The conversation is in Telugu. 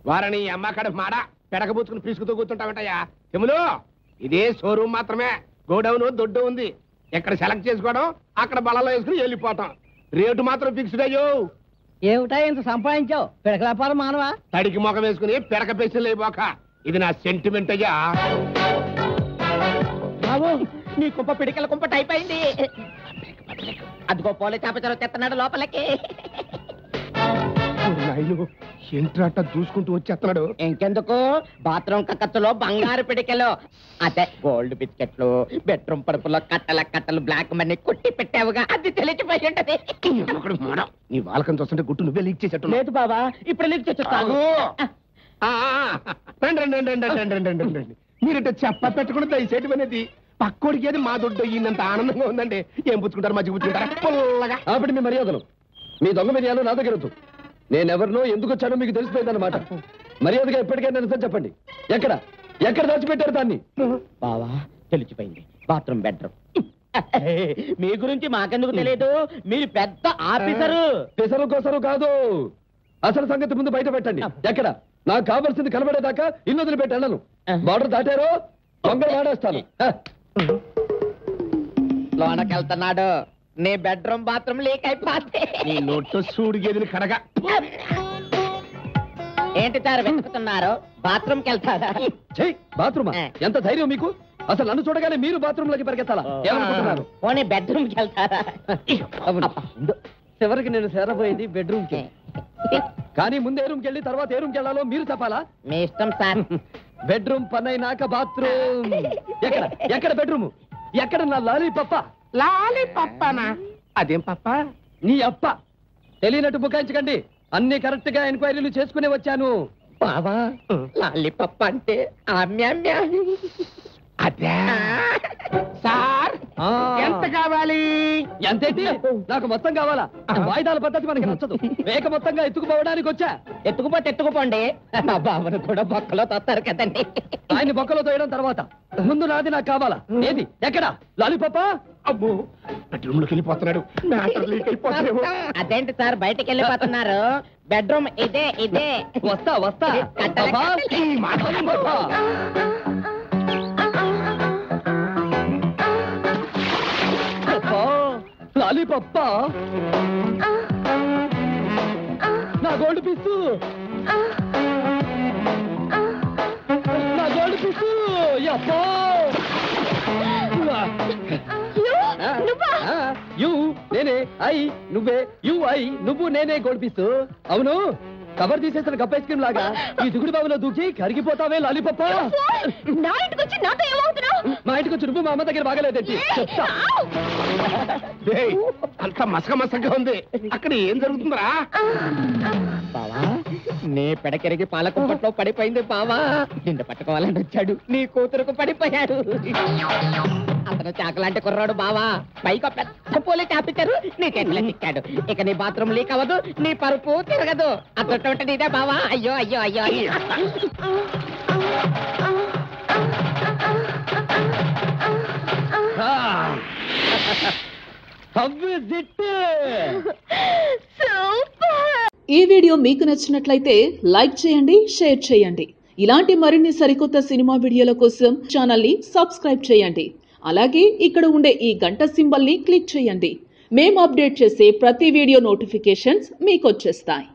వారని అమ్మ కడ మాడ పెడకబుచ్చుకుని పీసుకుతూ కూర్చుంటామంటయ్యా. తిములు ఇదే షోరూమ్ మాత్రమే, గోడౌన్ దొడ్డు ఉంది. ఎక్కడ సెలెక్ట్ చేసుకోవడం అక్కడ బలలో వేసుకుని వెళ్ళిపోతాం. రేటు మాత్రం ఫిక్స్డ్ అయ్యో. ఏమిటా ఇంత సంపాదించావు? పిడక వ్యాపారం మానవా? తడికి మొఖం వేసుకుని పిడక పెన్సిల్ అయిపోక. ఇది నా సెంటిమెంట్ అయ్యా. బాబు నీ కుంప పిడికల కుంప టైప్ అయింది. అదిగో పోలే చేపచారు తెస్తున్నాడు లోపలికి. ఎంట్రాట దూసుకుంటూ వచ్చేస్తున్నాడు. ఇంకెందుకు, బాత్రూమ్ కక్కత్తులో బంగారు పిడికెలు, అదే గోల్డ్ బిస్కెట్లు, బెడ్రూమ్ పరుపులో కట్టల కట్టలు బ్లాక్ మనీ కొట్టి పెట్టావుగా, అది తెలిసిపోయి ఉంటది. నీ వాళ్ళకం చూస్తుంటే గుట్టు నువ్వే లీక్ చేసేట్టు. లేదు బాబా, ఇప్పుడు లీక్ చేస్తాను. మీరంటే చెప్ప పెట్టకుండా దయచేయటం అనేది పక్కోడికి ఏది మా దొడ్డు ఈయనంత ఆనందంగా ఉందండి. ఏం పుచ్చుకుంటారు, మధ్య పుచ్చుకుంటారా పుల్లగా. కాబట్టి మీ మర్యాదలు, మీ దొంగ మిర్యాలు నా దగ్గర వద్దు. నేనెవరినో ఎందుకు వచ్చానో మీకు తెలిసిపోయిందన్నమాట. మర్యాదగా ఎప్పటికైనా నిజం చెప్పండి. ఎక్కడ ఎక్కడ దాచిపెట్టారు దాన్ని? బావా తెలిసిపోయింది, బాత్రూమ్ బెడ్రూమ్. మీ గురించి మాకెందుకు తెలియదు, మీరు పెద్ద ఆఫీసరు. పెసరు కొసరు కాదు, అసలు సంగతి ముందు బయట పెట్టండి. ఎక్కడ నాకు కావాల్సింది కనబడేదాకా ఇల్లు వదిలిపెట్టి వెళ్ళను. బార్డర్ దాటారో దొంగ వాడేస్తాను. లోనకెళ్తున్నాడు, నీ బెడ్రూమ్ బాత్రూమ్ లీక్ అయిపోతే నీ నోట్లో సూడు గేదెని కడగా. ఏంటి సార్ వెతుకుతున్నారు? బాత్రూమ్ కి వెళ్తారా? బాత్రూమా? ఎంత ధైర్యం మీకు? అసలు నన్ను చూడగానే మీరు బాత్రూమ్ లోకి పరిగెత్తాలా ఏమనుకుంటున్నారు? పోనీ బెడ్రూమ్ కి వెళ్తారా? చివరికి నేను చేరబోయేది బెడ్రూమ్ కి. కానీ ముందు ఏ రూమ్కి వెళ్ళి తర్వాత ఏ రూమ్కి వెళ్ళాలో మీరు చెప్పాలా? మీ ఇష్టం సార్. బెడ్రూమ్ పని అయినాక బాత్రూమ్. ఎక్కడ ఎక్కడ బెడ్రూమ్? ఎక్కడ నా లాలీ పప్ప? లాలి పప్పనా? అదేం పప్ప? నీ అప్ప. తెలియనట్టు బుకాయించకండి, అన్ని కరెక్ట్ గా ఎంక్వైరీలు చేసుకునే వచ్చాను. బావా లాలిపప్ప అంటే అదే సార్, ఎంత కావాలి? ఎంతేంటి? నాకు మొత్తం కావాలా? వాయిదాల పద్ధతి మనకి నచ్చదు. వేక మొత్తంగా ఎత్తుకుపోవడానికి వచ్చా. ఎత్తుకుపోతే ఎత్తుకుపోండి, మా బావను కూడా బొక్కలో తొత్తారు కదండి. ఆయన్ని బొక్కలో తోయడం తర్వాత ముందు నాది నాకు కావాలా. ఏది ఎక్కడ? లాలిపప్ప? అబ్బో బెడ్రూమ్ లోకి వెళ్ళిపోతున్నాడు. అదేంటి సార్ బయటికి వెళ్ళిపోతున్నారు? బెడ్రూమ్ ఇదే ఇదే. వస్తా వస్తా. లాలిపప్ప, నా గోల్డ్ పీసు, నా గోల్డ్ పీసు. యు నేనే, ఐ నువ్వే, యు ఐ నువ్వు, నేనే గోల్డ్ పీసు. అవును, కవర్ తీసేసిన కప్ ఐస్ క్రీమ్ లాగా ఈ దిగుడు బాబులో దూకి కరిగిపోతావే లాలిపప్ప. నా ఇంటికి వచ్చి నాతో ఏమవుతున్నావు? మా ఇంటికి వచ్చి నువ్వు మా అమ్మ దగ్గర బాగలేదండి. అంత మసక మసకగా ఉంది, అక్కడ ఏం జరుగుతుందిరా? బావా నీ పెడకెరిగి పాలకుంపట్లో పడిపోయింది బావా. నిన్ను పట్టుకోవాలని వచ్చాడు, నీ కూతురుకు పడిపోయాడు. అతను చాకలాంటి కుర్రాడు బావా. పైకి పెద్ద పోలీ చాపించారు, నీ చేతిలో చిక్కాడు. ఇక నీ బాత్రూమ్ లీక్ అవ్వదు, నీ పరుపు తిరగదు. అతొట్టు నీదే బావా. అయ్యో అయ్యో అయ్యో అయ్యో. ఈ వీడియో మీకు నచ్చినట్లయితే లైక్ చేయండి, షేర్ చేయండి. ఇలాంటి మరిన్ని సరికొత్త సినిమా వీడియోల కోసం ఛానల్ ని సబ్స్క్రైబ్ చేయండి. అలాగే ఇక్కడ ఉండే ఈ గంట సింబల్ ని క్లిక్ చేయండి. మేము అప్డేట్ చేసే ప్రతి వీడియో నోటిఫికేషన్స్ మీకు వచ్చేస్తాయి.